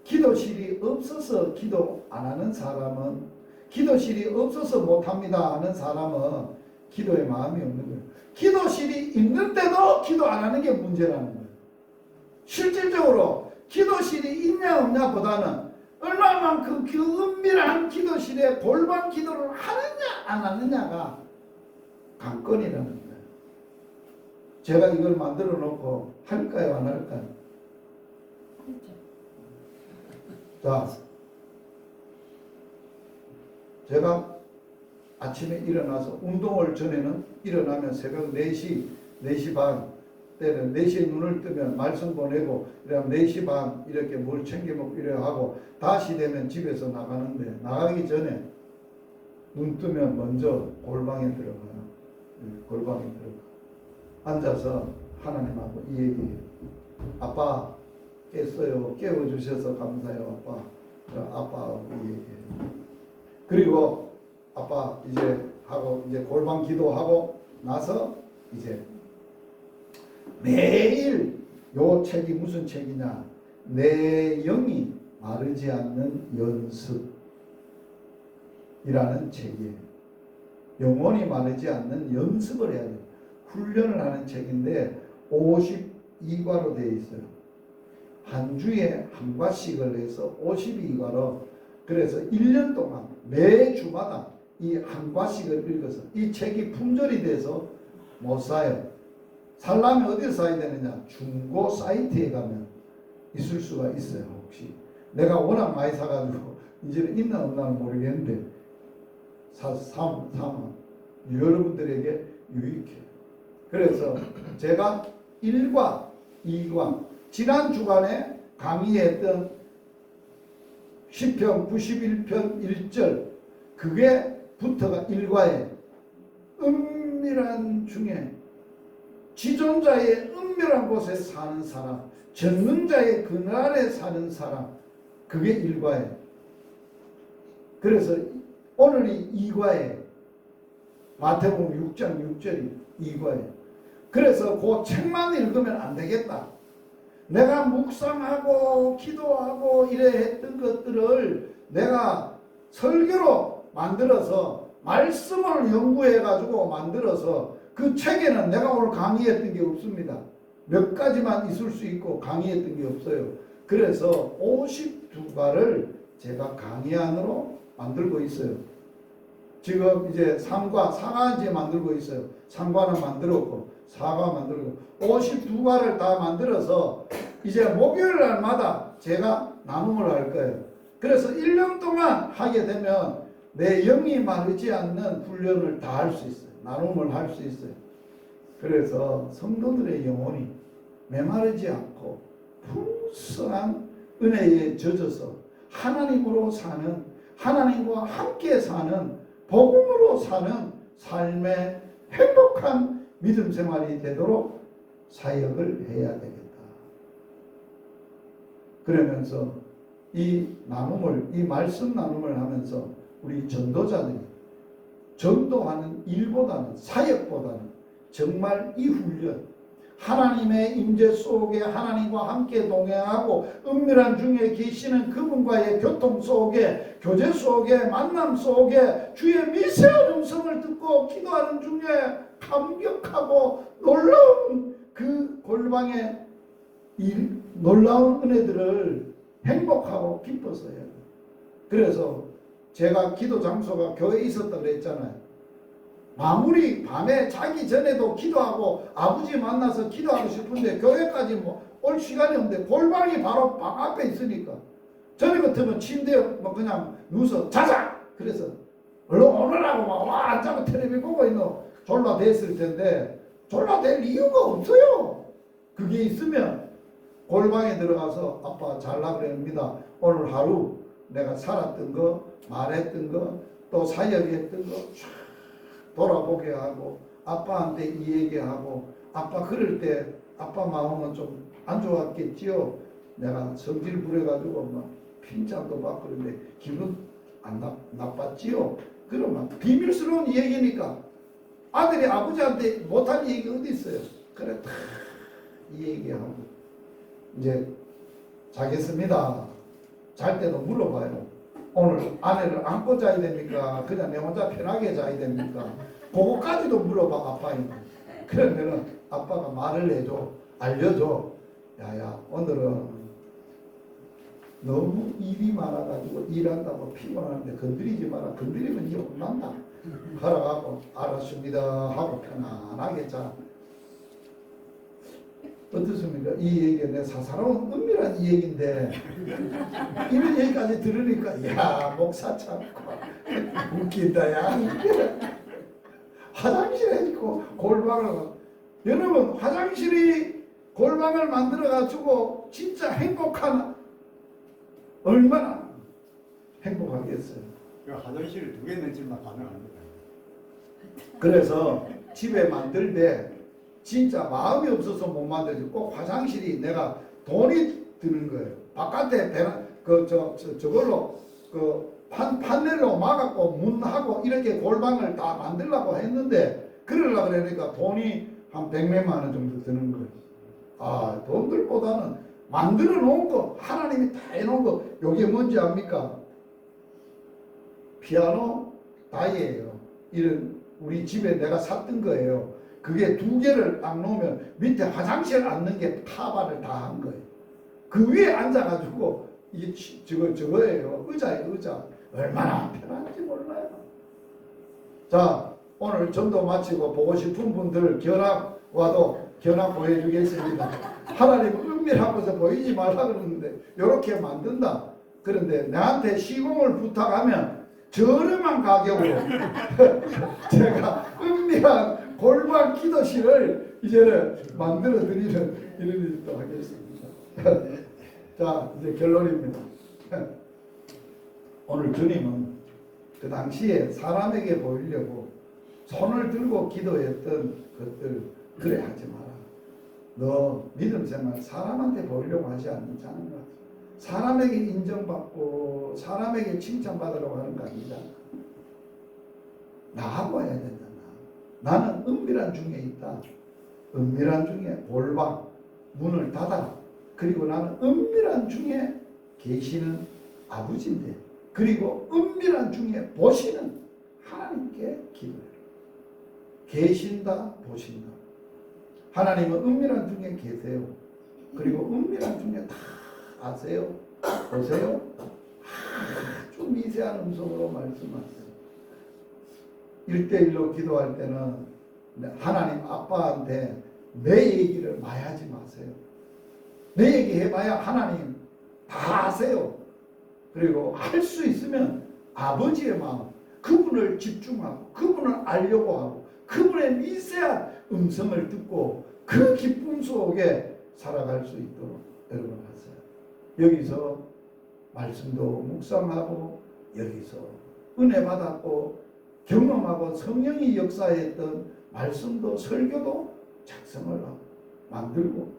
기도실이 없어서 기도 안 하는 사람은 기도실이 없어서 못합니다 하는 사람은 기도에 마음이 없는 거예요. 기도실이 있는데도 기도 안 하는 게 문제라는 거예요. 실질적으로 기도실이 있냐 없냐 보다는 얼마만큼 그 은밀한 기도실에 골방 기도를 하느냐 안 하느냐가 관건이라는 거예요. 제가 이걸 만들어 놓고 할까요 안 할까요? 자, 제가 아침에 일어나서 운동을 전에는 일어나면 새벽 4시 반 때는 4시에 눈을 뜨면 말씀 보내고 이러면 4시 반 이렇게 뭘 챙겨 먹고 이래 하고 다시 되면 집에서 나가는데 나가기 전에 눈 뜨면 먼저 골방에 들어가요. 골방에 들어가 앉아서 하나님하고 이 얘기해요. 아빠 깼어요. 깨워주셔서 감사해요. 아빠하고 이 얘기해요. 그리고 아빠 이제 하고 이제 골방 기도하고 나서 이제 매일 요 책이 무슨 책이냐? 내 영이 마르지 않는 연습이라는 책이에요. 영혼이 마르지 않는 연습을 해야 돼요. 훈련을 하는 책인데 52과로 되어 있어요. 한 주에 한 과씩을 해서 52과로, 그래서 1년 동안 매주마다 이 한 과씩을 읽어서, 이 책이 품절이 돼서 못 사요. 살려면 어디서 사야 되느냐? 중고 사이트에 가면 있을 수가 있어요. 혹시 내가 워낙 많이 사가지고 이제는 있나 없나는 모르겠는데 사면 여러분들에게 유익해요. 그래서 제가 1과 2과 지난 주간에 강의했던 시편 91편 1절, 그게 부터가 1과에 은밀한 중에 지존자의 은밀한 곳에 사는 사람, 전능자의 그늘 아래 사는 사람, 그게 1과에. 그래서 오늘이 2과에 마태복음 6장 6절이 2과에. 그래서 그 책만 읽으면 안 되겠다. 내가 묵상하고 기도하고 이래 했던 것들을 내가 설교로 만들어서 말씀을 연구해 가지고 만들어서, 그 책에는 내가 오늘 강의했던 게 없습니다. 몇 가지만 있을 수 있고 강의했던 게 없어요. 그래서 52과를 제가 강의안으로 만들고 있어요. 지금 이제 3과, 4과 이제 만들고 있어요. 3과는 만들었고 4과 만들고 52과를 다 만들어서 이제 목요일 날마다 제가 나눔을 할 거예요. 그래서 1년 동안 하게 되면 내 영이 마르지 않는 훈련을 다 할 수 있어요. 나눔을 할 수 있어요. 그래서 성도들의 영혼이 메마르지 않고 풍성한 은혜에 젖어서 하나님으로 사는, 하나님과 함께 사는, 복음으로 사는 삶의 행복한 믿음 생활이 되도록 사역을 해야 되겠다. 그러면서 이 나눔을, 이 말씀 나눔을 하면서 우리 전도자들이 전도하는 일보다는, 사역보다는 정말 이 훈련, 하나님의 임재 속에 하나님과 함께 동행하고 은밀한 중에 계시는 그분과의 교통 속에, 교제 속에, 만남 속에 주의 미세한 음성을 듣고 기도하는 중에 감격하고 놀라운 그 골방의 이 놀라운 은혜들을 행복하고 기뻐서 해야 돼요. 그래서 제가 기도 장소가 교회에 있었다고 그랬잖아요. 마무리 밤에 자기 전에도 기도하고 아버지 만나서 기도하고 싶은데 교회까지 뭐 올 시간이 없는데 골방이 바로 방 앞에 있으니까 전에 같으면 침대에 뭐 그냥 누워서 자자! 그래서 얼른 오느라고 막 와 앉아서 텔레비 보고 있는 졸라 됐을 텐데 졸라 될 이유가 없어요. 그게 있으면 골방에 들어가서 아빠 잘라 그럽니다. 오늘 하루 내가 살았던 거, 말했던 거, 또 사역했던 거 쫙 돌아보게 하고 아빠한테 이 얘기하고, 아빠 그럴 때 아빠 마음은 좀 안 좋았겠지요. 내가 성질 부려가지고 막 핀잔도 받고 그런데 기분 안 나빴지요. 그러면 비밀스러운 얘기니까 아들이 아버지한테 못할 얘기 어디 있어요. 그래 다 이 얘기하고 이제 자겠습니다. 잘 때도 물어봐요. 오늘 아내를 안고 자야 됩니까? 그냥 내 혼자 편하게 자야 됩니까? 그거까지도 물어봐 아빠니까. 그러면은 아빠가 말을 해줘, 알려줘. 야야 오늘은 너무 일이 많아가지고 일한다고 피곤하는데 건드리지 마라. 건드리면 이제 혼난다. 하라고 알았습니다 하고 편안하게 자. 어떻습니까? 이 얘기가 내 사사로운 은밀한 이 얘기인데 이런 얘기까지 들으니까 야 목사 참 웃긴다 야. 화장실에 있고 골방을, 여러분 화장실이 골방을 만들어 가지고 진짜 행복한, 얼마나 행복하겠어요. 그 화장실을 2개 있는 집만 가능합니다. 그래서 집에 만들 때 진짜 마음이 없어서 못 만들지. 꼭 화장실이 내가 돈이 드는 거예요. 바깥에 저걸로 판넬로 막았고 문하고 이렇게 골방을 다 만들려고 했는데 그러려고 그러니까 돈이 한 100몇만 원 정도 드는 거예요. 아, 돈들보다는 만들어 놓은 거, 하나님이 다 해놓은 거, 요게 뭔지 압니까? 피아노 다이예요. 이런 우리 집에 내가 샀던 거예요. 그게 2개를 딱 놓으면 밑에 화장실 앉는 게 타발을 다 한 거예요. 그 위에 앉아가지고 이게 저거예요. 의자예요, 의자. 얼마나 편한지 몰라요. 자, 오늘 전도 마치고 보고 싶은 분들 견학 와도 견학 보여주겠습니다. 하나님 은밀한 곳에 보이지 말라 그러는데 이렇게 만든다. 그런데 나한테 시공을 부탁하면 저렴한 가격으로 제가 은밀한 골반 기도실을 이제는 만들어 드리는 이런 일도 하겠습니다. 자, 이제 결론입니다. 오늘 주님은 그 당시에 사람에게 보이려고 손을 들고 기도했던 것들 그래 하지 마라. 너 믿음 생활 사람한테 보이려고 하지 않는가? 사람에게 인정받고 사람에게 칭찬받으려고 하는 거 아니다. 나하고 해야 된다. 나는 은밀한 중에 있다. 은밀한 중에 골방 문을 닫아. 그리고 나는 은밀한 중에 계시는 아버지인데, 그리고 은밀한 중에 보시는 하나님께 기도해라. 계신다, 보신다. 하나님은 은밀한 중에 계세요. 그리고 은밀한 중에 다 아세요. 보세요. 아주 미세한 음성으로 말씀하세요. 1대1로 기도할 때는 하나님 아빠한테 내 얘기를 많이 하지 마세요. 내 얘기 해봐야 하나님 다 아세요. 그리고 할 수 있으면 아버지의 마음, 그분을 집중하고 그분을 알려고 하고 그분의 미세한 음성을 듣고 그 기쁨 속에 살아갈 수 있도록 여러분 하세요. 여기서 말씀도 묵상하고 여기서 은혜 받았고 경험하고 성령이 역사했던 말씀도 설교도 작성을 하고 만들고,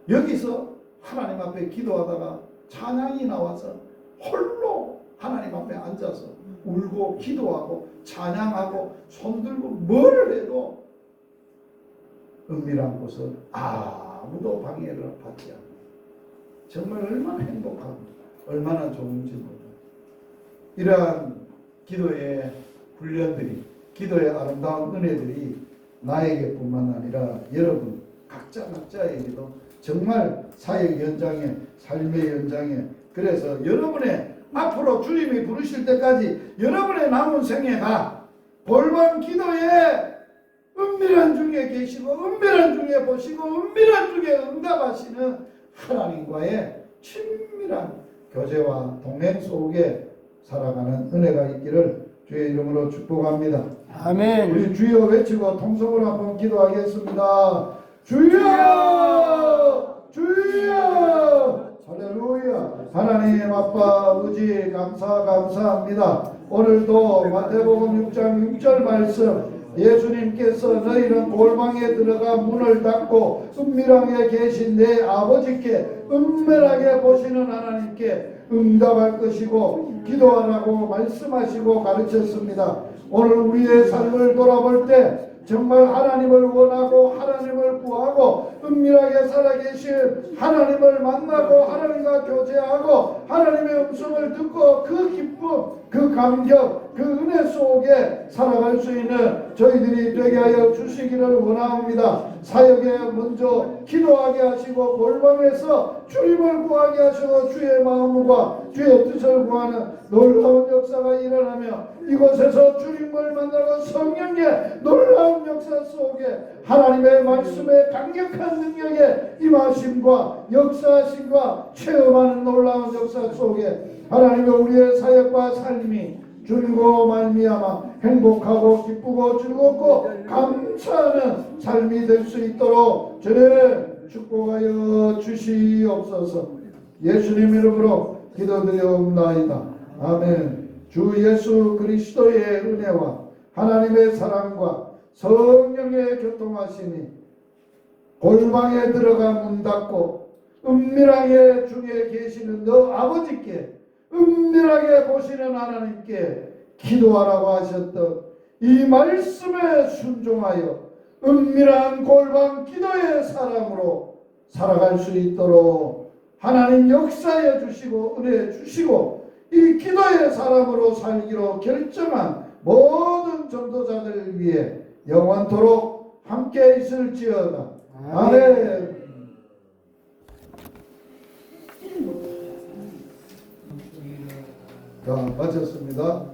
여기서 하나님 앞에 기도하다가 찬양이 나와서 홀로 하나님 앞에 앉아서 울고 기도하고 찬양하고 손들고 뭐를 해도 은밀한 곳은 아무도 방해를 받지 않고 정말 얼마나 행복하고 얼마나 좋은지 몰라요. 이러한 기도의 훈련들이, 기도의 아름다운 은혜들이 나에게뿐만 아니라 여러분 각자에게도 정말 사역 연장에, 삶의 연장에, 그래서 여러분의 앞으로 주님이 부르실 때까지 여러분의 남은 생애가 골방 기도에 은밀한 중에 계시고 은밀한 중에 보시고 은밀한 중에 응답하시는 하나님과의 친밀한 교제와 동행 속에 살아가는 은혜가 있기를 주의 이름으로 축복합니다. 아멘. 우리 주여 외치고 통성으로 한번 기도하겠습니다. 주여! 주여! 할렐루야. 하나님 아빠 아버지 감사합니다. 오늘도 마태복음 6장 6절 말씀, 예수님께서 너희는 골방에 들어가 문을 닫고 은밀하게 계신 내 아버지께, 은밀하게 보시는 하나님께 응답할 것이고 기도하라고 말씀하시고 가르쳤습니다. 오늘 우리의 삶을 돌아볼 때 정말 하나님을 원하고 하나님을 구하고 은밀하게 살아계신 하나님을 만나고 하나님과 교제하고 하나님의 음성을 듣고 그 기쁨, 그 감격, 그 은혜 속에 살아갈 수 있는 저희들이 되게 하여 주시기를 원합니다. 사역에 먼저 기도하게 하시고 골방에서 주님을 구하게 하시고 주의 마음과 주의 뜻을 구하는 놀라운 역사가 일어나며 이곳에서 주님을 만나고 성령의 놀라운 역사 속에 하나님의 말씀의 강력한 능력의 임하심과 역사하심과 체험하는 놀라운 역사 속에 하나님의 우리의 사역과 삶이 주님과 말미암아 행복하고 기쁘고 즐겁고 감사하는 삶이 될 수 있도록 주님 축복하여 주시옵소서. 예수님 이름으로 기도드리옵나이다. 아멘. 주 예수 그리스도의 은혜와 하나님의 사랑과 성령의 교통하심이 골방에 들어가 문 닫고 은밀하게 중에 계시는 너 아버지께, 은밀하게 보시는 하나님께 기도하라고 하셨던 이 말씀에 순종하여 은밀한 골방 기도의 사람으로 살아갈 수 있도록 하나님 역사해 주시고 은혜 주시고 이 기도의 사람으로 살기로 결정한 모든 전도자들을 위해 영원토록 함께 있을지어다. 아멘. 자, 마쳤습니다.